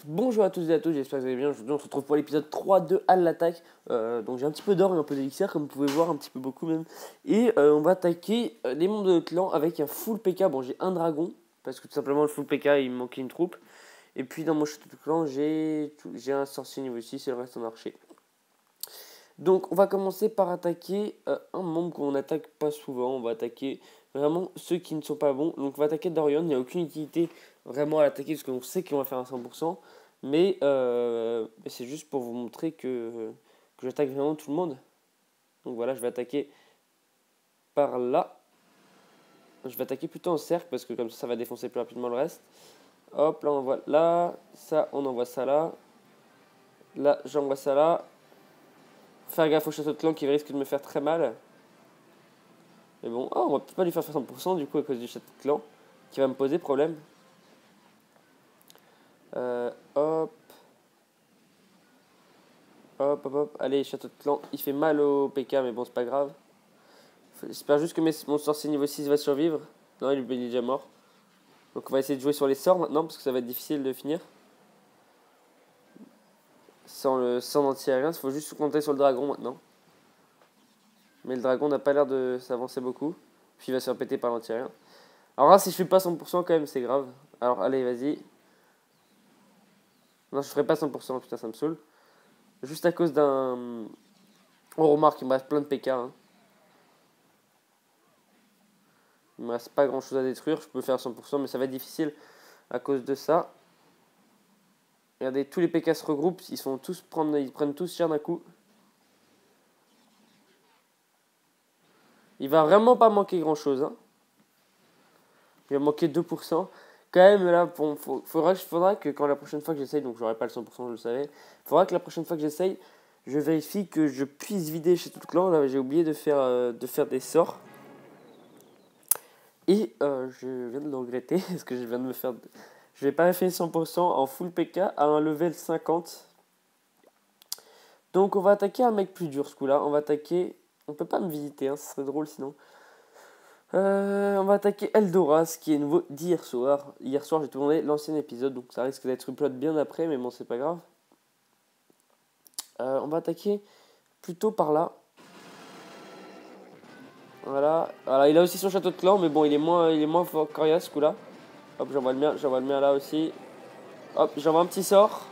Bonjour à tous et à tous, j'espère que vous allez bien. Aujourd'hui on se retrouve pour l'épisode 3 de à l'attaque. Donc j'ai un petit peu d'or et un peu d'élixir, comme vous pouvez voir, un petit peu beaucoup même. Et on va attaquer les membres de notre clan avec un full PK. Bon, j'ai un dragon, parce que tout simplement le full PK il me manquait une troupe. Et puis dans mon château de clan j'ai un sorcier niveau 6 et le reste en archer. Donc on va commencer par attaquer un membre qu'on attaque pas souvent. On va attaquer vraiment ceux qui ne sont pas bons. Donc on va attaquer Dorian, il n'y a aucune utilité vraiment à l'attaquer parce qu'on sait qu'on va faire un 100%. Mais c'est juste pour vous montrer que j'attaque vraiment tout le monde. Donc voilà, je vais attaquer par là. Je vais attaquer plutôt en cercle parce que comme ça va défoncer plus rapidement le reste. Hop, là on envoie là. Ça, on envoie ça là. Là, j'envoie ça là. Faire gaffe au château de clan qui risque de me faire très mal. Mais bon, oh, on va peut-être pas lui faire 100% du coup à cause du château de clan qui va me poser problème. Hop. Hop, hop, hop. Allez, château de clan. Il fait mal au PK, mais bon, c'est pas grave. J'espère juste que mon sorcier niveau 6 va survivre. Non, il est déjà mort. Donc on va essayer de jouer sur les sorts maintenant, parce que ça va être difficile de finir. Sans l'anti-aérien, il faut juste compter sur le dragon maintenant. Mais le dragon n'a pas l'air de s'avancer beaucoup. Puis il va se faire péter par l'anti-aérien. Alors là, si je fais pas 100% quand même, c'est grave. Alors allez, vas-y. Non, je ferai pas 100%, putain, ça me saoule. Juste à cause d'un... On remarque qu'il me reste plein de PK. Hein. Il me reste pas grand chose à détruire. Je peux faire 100%, mais ça va être difficile à cause de ça. Regardez, tous les PK se regroupent. Ils prennent tous cher d'un coup. Il va vraiment pas manquer grand chose. Hein. Il va manquer 2%. Quand même, là, faudra que quand la prochaine fois que j'essaye, donc j'aurai pas le 100%, je le savais. Faudra que la prochaine fois que j'essaye, je vérifie que je puisse vider chez tout le clan. Là, j'ai oublié de faire des sorts. Et je viens de le regretter parce que je viens de me faire... Je vais pas faire 100% en full PK à un level 50. Donc on va attaquer un mec plus dur ce coup-là. On va attaquer... On peut pas me visiter, hein, ce serait drôle sinon. On va attaquer Eldoras qui est nouveau d'hier soir. Hier soir j'ai tourné l'ancien épisode, donc ça risque d'être upload bien après, mais bon c'est pas grave. On va attaquer plutôt par là. Voilà, il a aussi son château de clan, mais bon il est moins fort coriace ce coup-là. Hop, j'envoie le mien là aussi. Hop, j'envoie un petit sort.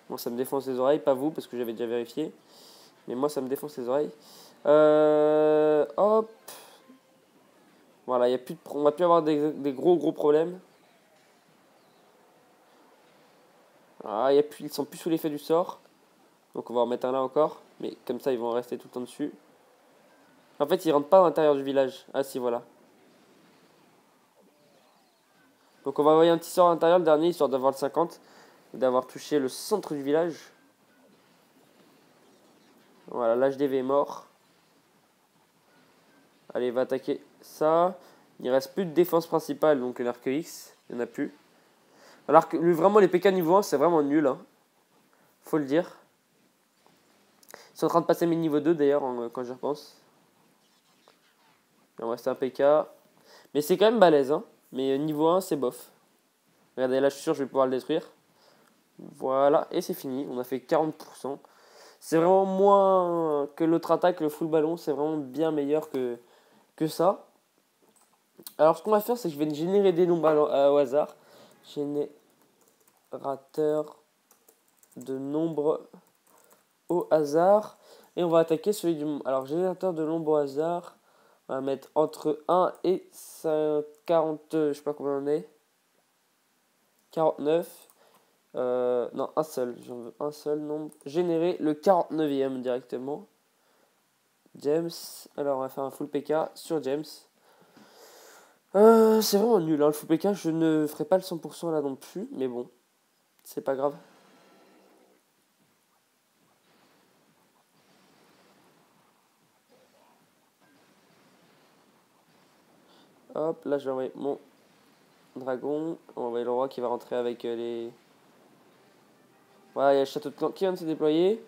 Bon, ça me défonce les oreilles, pas vous, parce que j'avais déjà vérifié. Mais moi, ça me défonce les oreilles. Hop. Voilà, on va plus avoir des gros problèmes. Ah, ils sont plus sous l'effet du sort. Donc on va en mettre un là encore. Mais comme ça, ils vont rester tout le temps dessus. En fait, ils rentrent pas à l'intérieur du village. Ah si, voilà. Donc on va envoyer un petit sort à l'intérieur, le dernier, histoire d'avoir le 50. Et d'avoir touché le centre du village. Voilà, l'HDV est mort. Allez, il va attaquer ça. Il ne reste plus de défense principale, donc l'arc X. Il n'y en a plus. Alors que vraiment, les PK niveau 1, c'est vraiment nul. Hein. Faut le dire. Ils sont en train de passer mes niveau 2 d'ailleurs, quand j'y repense. Il en reste un PK. Mais c'est quand même balèze. Hein. Mais niveau 1, c'est bof. Regardez, là, je suis sûr que je vais pouvoir le détruire. Voilà, et c'est fini. On a fait 40%. C'est vraiment moins que l'autre attaque, le full ballon. C'est vraiment bien meilleur que ça. Alors, ce qu'on va faire, c'est que je vais générer des nombres au hasard. Générateur de nombres au hasard. Et on va attaquer celui du... Alors, générateur de nombres au hasard. On va mettre entre 1 et 40... je sais pas combien on est. 49. Non, un seul. J'en veux un seul nombre. Générer le 49e directement. James. Alors, on va faire un full PK sur James. C'est vraiment nul, hein, le full PK. Je ne ferai pas le 100% là non plus. Mais bon, c'est pas grave. Hop, là je vais envoyer mon dragon. On va envoyer le roi qui va rentrer avec les... Voilà, il y a le château de clan qui vient de se déployer.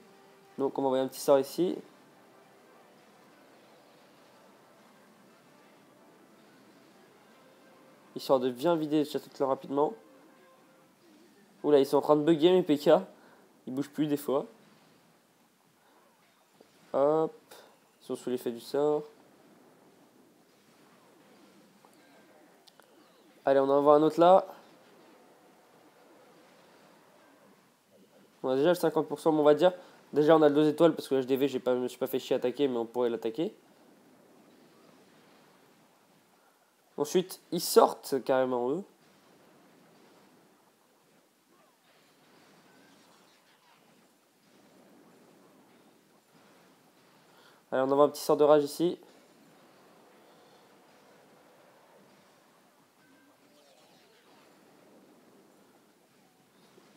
Donc on va envoyer un petit sort ici. histoire de bien vider le château de clan rapidement. Oula, ils sont en train de bugger mes PK. Ils bougent plus des fois. Hop. Ils sont sous l'effet du sort. Allez, on en envoie un autre là. On a déjà le 50%, mais on va dire. Déjà, on a le 2 étoiles parce que le HDV, je me suis pas fait chier à attaquer, mais on pourrait l'attaquer. Ensuite, ils sortent carrément eux. Allez, on envoie un petit sort de rage ici.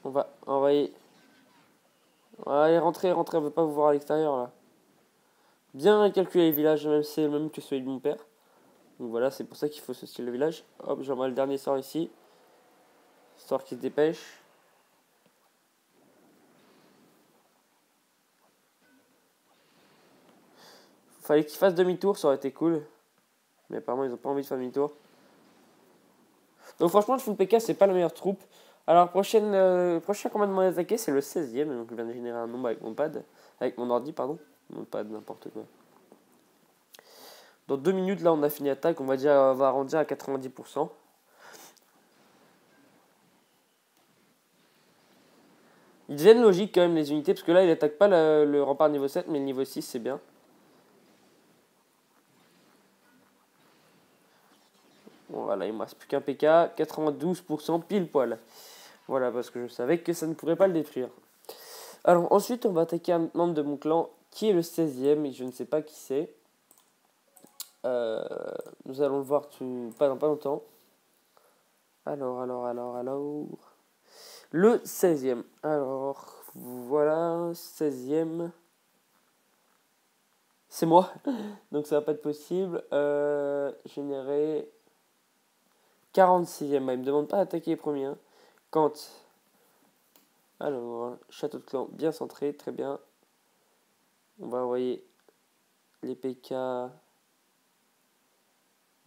On va envoyer. Allez, rentrez, rentrez, on veut pas vous voir à l'extérieur là. Bien calculer les villages, même si c'est le même que celui de mon père. Donc voilà, c'est pour ça qu'il faut ce style de village. Hop, j'envoie le dernier sort ici. Sort qui se dépêche. Fallait qu'ils fassent demi-tour, ça aurait été cool. Mais apparemment, ils ont pas envie de faire demi-tour. Donc franchement, le full PK, c'est pas la meilleure troupe. Alors, prochain commandement attaqué, c'est le 16e. Donc je viens de générer un nombre avec mon pad. Avec mon ordi, pardon. Mon pad, n'importe quoi. Dans 2 minutes, là, on a fini l'attaque. On va arrondir à 90%. Ils deviennent logiques quand même, les unités. Parce que là, il attaque pas le rempart niveau 7, mais le niveau 6, c'est bien. Bon, voilà, il me reste plus qu'un PK. 92% pile poil. Voilà, parce que je savais que ça ne pourrait pas le détruire. Alors, ensuite, on va attaquer un membre de mon clan qui est le 16e. Et je ne sais pas qui c'est. Nous allons le voir pas dans pas longtemps. Alors. Le 16e. Alors, voilà, 16e. C'est moi. Donc ça va pas être possible. Générer 46e. Il me demande pas d'attaquer les premiers. Hein. Quand. Alors, château de clan bien centré, très bien. On va envoyer les PK.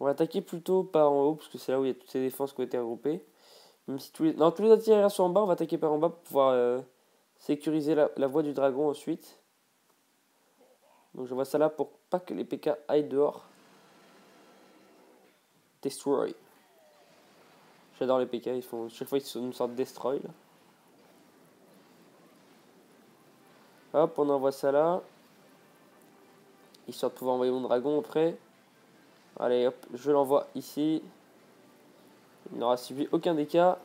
On va attaquer plutôt par en haut, parce que c'est là où il y a toutes ces défenses qui ont été regroupées. Même si tous les artilleurs sont en bas, on va attaquer par en bas pour pouvoir sécuriser la voie du dragon ensuite. Donc je vois ça là pour pas que les PK aillent dehors. Destroy. J'adore les PK, chaque fois ils nous sortent destroy. Là. Hop, on envoie ça là. Histoire de pouvoir envoyer mon dragon après. Allez hop, je l'envoie ici. Il n'aura subi aucun dégât.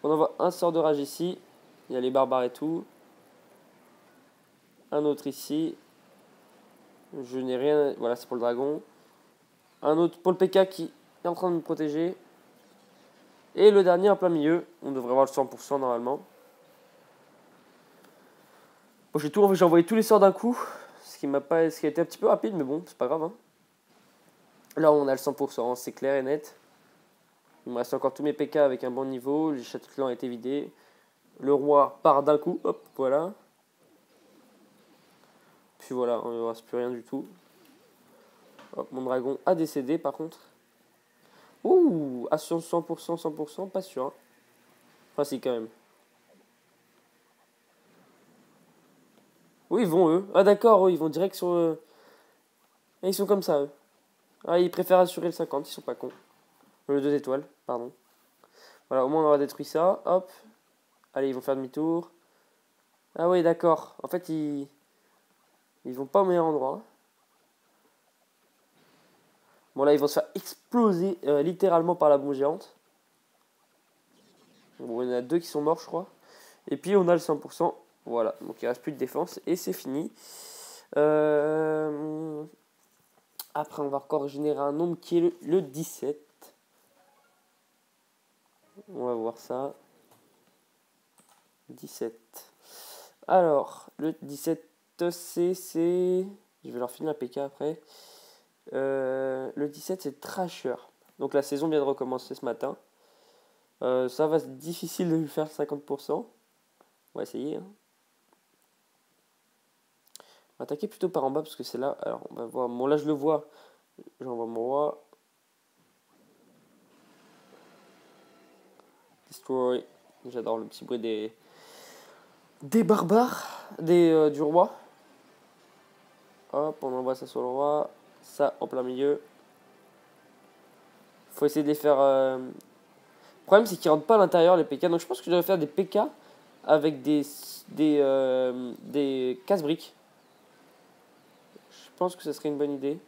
On envoie un sort de rage ici. Il y a les barbares et tout. Un autre ici. Je n'ai rien. Voilà, c'est pour le dragon. Un autre pour le PK qui est en train de me protéger. Et le dernier en plein milieu. On devrait avoir le 100% normalement. Bon, j'ai envoyé tous les sorts d'un coup. Ce qui a été un petit peu rapide, mais bon, c'est pas grave. Hein. Là, on a le 100%, c'est clair et net. Il me reste encore tous mes PK avec un bon niveau. Les châteaux de clan ont été vidés. Le roi part d'un coup. Hop, voilà. Puis voilà, il ne reste plus rien du tout. Hop, mon dragon a décédé par contre. Ouh, à 100%, 100%, pas sûr. Hein. Enfin, si, quand même. Oui, ils vont eux. Ah, d'accord, ils vont direct sur. Ah, ils sont comme ça, eux. Ah, ils préfèrent assurer le 50, ils sont pas cons. Le 2 étoiles, pardon. Voilà, au moins on aura détruit ça. Hop. Allez, ils vont faire demi-tour. Ah, oui, d'accord. En fait, ils vont pas au meilleur endroit. Bon, là, ils vont se faire exploser littéralement par la bombe géante. Bon, il y en a 2 qui sont morts, je crois. Et puis, on a le 100%. Voilà, donc il ne reste plus de défense et c'est fini. Après, on va encore générer un nombre qui est le 17. On va voir ça. 17. Alors, le 17, c'est... Je vais leur filer un PK après. Le 17, c'est Trasher. Donc la saison vient de recommencer ce matin. Ça va être difficile de lui faire 50%. On va essayer. Hein. On va attaquer plutôt par en bas parce que c'est là. Alors, on va voir. Bon, là, je le vois. J'envoie mon roi. Destroy. J'adore le petit bruit des barbares, du roi. Hop, on envoie ça sur le roi. Ça en plein milieu. Faut essayer de les faire... Le problème, c'est qu'ils rentrent pas à l'intérieur, les PK. Donc je pense que je devrais faire des PK avec des casse-briques. Je pense que ce serait une bonne idée.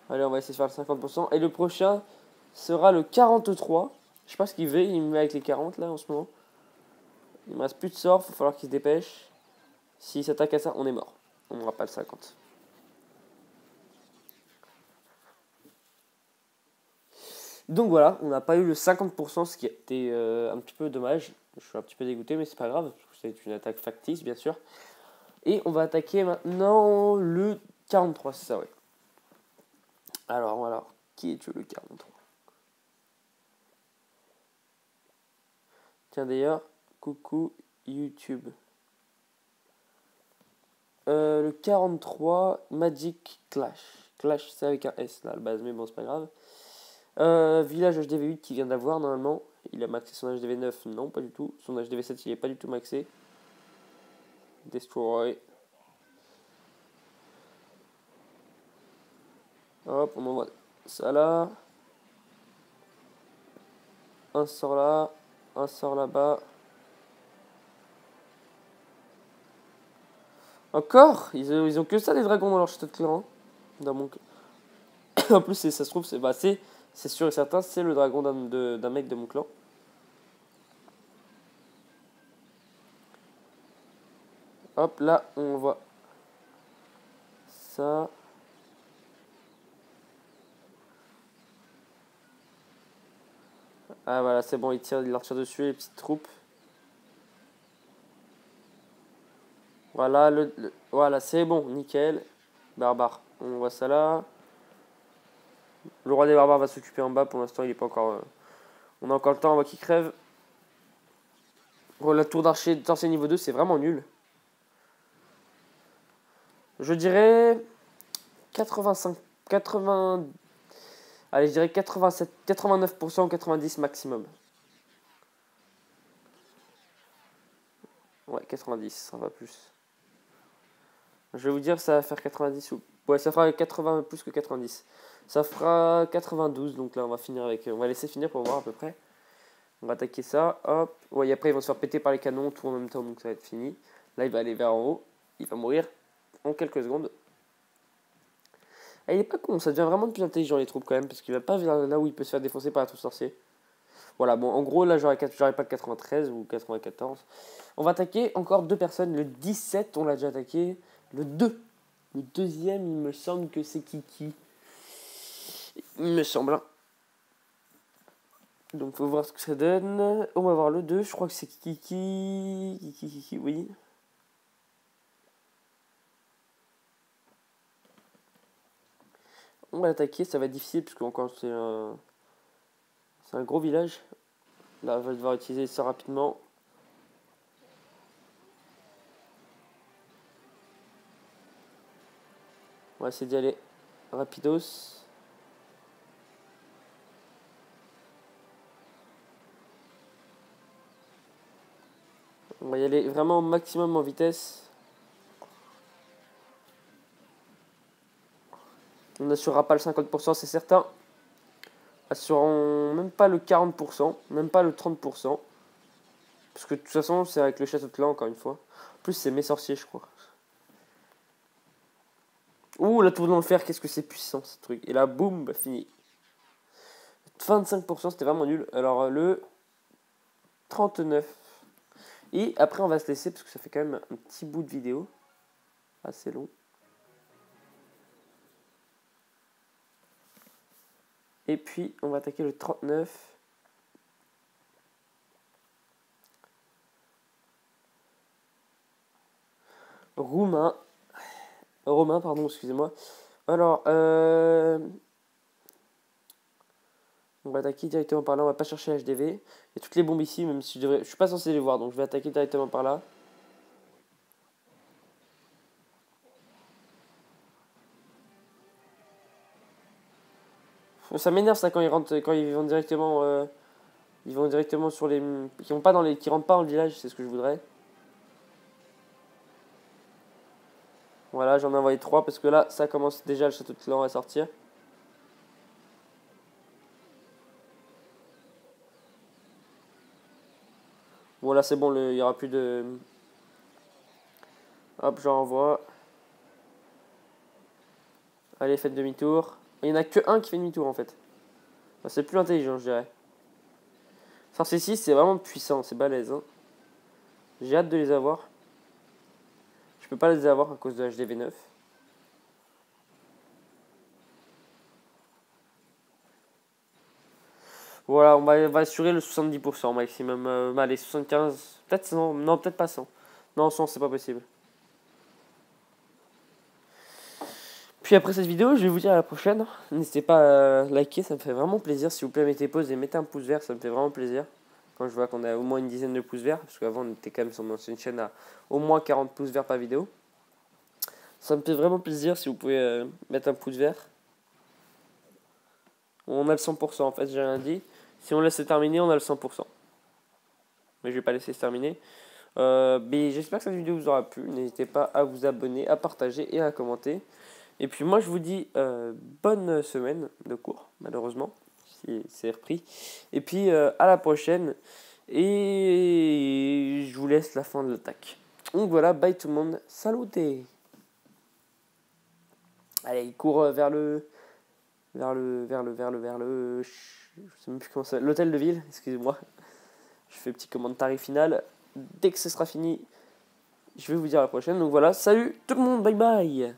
Allez, on va essayer de faire le 50%. Et le prochain sera le 43. Je sais pas ce qu'il veut. Il me met avec les 40 là en ce moment. Il me reste plus de sorts. Il va falloir qu'il se dépêche. S'il s'attaque à ça, on est mort. On n'aura pas le 50. Donc voilà, on n'a pas eu le 50%, ce qui a été un petit peu dommage. Je suis un petit peu dégoûté, mais c'est pas grave. C'est une attaque factice, bien sûr. Et on va attaquer maintenant le 43, c'est ça, ouais. Alors, qui est-tu le 43? Tiens d'ailleurs, coucou YouTube. Le 43, Magic Clash. Clash, c'est avec un S là à la base, mais bon, c'est pas grave. Village HDV8 qui vient d'avoir normalement. Il a maxé son HDV9, non, pas du tout. Son HDV7, il est pas du tout maxé. Destroy. Hop, on envoie ça là. Un sort là. Un sort là-bas. Encore ils ont que ça, les dragons, dans leur château de clan. Dans mon... En plus, ça se trouve, c'est sûr et certain, c'est le dragon d'un mec de mon clan. Hop, là, on voit ça. Ah, voilà, c'est bon, il leur tire dessus, les petites troupes. Voilà, voilà, c'est bon, nickel. Barbare, on voit ça là. Le roi des barbares va s'occuper en bas, pour l'instant, il est pas encore... On a encore le temps, on voit qu'il crève. Oh, la tour d'archer niveau 2, c'est vraiment nul. Je dirais 85, 80, allez, je dirais 87, 89% ou 90 maximum. Ouais, 90, ça va plus. Je vais vous dire, ça va faire 90 ou... Ouais, ça fera 80 plus que 90. Ça fera 92, donc là, on va finir avec... On va laisser finir pour voir à peu près. On va attaquer ça, hop. Ouais, et après, ils vont se faire péter par les canons tout en même temps, donc ça va être fini. Là, il va aller vers en haut. Il va mourir en quelques secondes. Ah, il est pas con, ça devient vraiment de plus intelligent les troupes quand même, parce qu'il va pas vers là où il peut se faire défoncer par la troupe sorcier. Voilà, bon, en gros, là, j'aurais pas le 93 ou 94. On va attaquer encore deux personnes. Le 17, on l'a déjà attaqué. Le 2. Le deuxième, il me semble que c'est Kiki. Il me semble. Hein. Donc, faut voir ce que ça donne. On va voir le 2. Je crois que c'est Kiki. Kiki, oui. On va l'attaquer. Ça va être difficile, parce qu'encore, c'est un gros village. Là, on va devoir utiliser ça rapidement. On va essayer d'y aller rapidos. On va y aller vraiment au maximum en vitesse. On n'assurera pas le 50%, c'est certain. Assurons même pas le 40%, même pas le 30%. Parce que de toute façon, c'est avec le château de clan, encore une fois. En plus, c'est mes sorciers, je crois. Ouh, la tour de l'enfer, qu'est-ce que c'est puissant, ce truc. Et là, boum, bah, fini. 25%, c'était vraiment nul. Alors, le 39. Et après, on va se laisser, parce que ça fait quand même un petit bout de vidéo. Assez long. Et puis, on va attaquer le 39. Romain, pardon, excusez-moi. Alors, on va attaquer directement par là, on va pas chercher HDV. Il y a toutes les bombes ici, même si je suis pas censé les voir, donc je vais attaquer directement par là. Ça m'énerve ça quand ils rentrent, quand ils vont directement, sur les, qui vont pas dans les, qui rentrent pas dans le village, c'est ce que je voudrais. Voilà, j'en ai envoyé 3 parce que là, ça commence déjà le château de clan à sortir. Voilà, c'est bon, il y aura plus de. Hop, j'en envoie. Allez, faites demi-tour. Il n'y en a que un qui fait demi-tour en fait. Enfin, c'est plus intelligent, je dirais. Force 6, c'est vraiment puissant, c'est balèze. Hein. J'ai hâte de les avoir. Je peux pas les avoir à cause de HDV9. Voilà, on va assurer le 70% maximum. Allez, 75. Peut-être non, non peut-être pas 100. Non, 100, c'est pas possible. Puis après cette vidéo, je vais vous dire à la prochaine. N'hésitez pas à liker, ça me fait vraiment plaisir. S'il vous plaît, mettez pause et mettez un pouce vert, ça me fait vraiment plaisir. Quand je vois qu'on a au moins une dizaine de pouces verts, parce qu'avant on était quand même sur mon ancienne chaîne à au moins 40 pouces verts par vidéo. Ça me fait vraiment plaisir si vous pouvez mettre un pouce vert. On a le 100% en fait, j'ai rien dit. Si on laisse se terminer, on a le 100%. Mais je vais pas laisser se terminer. Mais j'espère que cette vidéo vous aura plu. N'hésitez pas à vous abonner, à partager et à commenter. Et puis moi je vous dis bonne semaine de cours, malheureusement, si c'est repris. Et puis à la prochaine. Et je vous laisse la fin de l'attaque. Donc voilà, bye tout le monde. Saluté. Allez, il court vers le. Je sais même plus comment ça. L'hôtel de ville, excusez-moi. Je fais petit commentaire final. Dès que ce sera fini, je vais vous dire à la prochaine. Donc voilà, salut tout le monde, bye bye.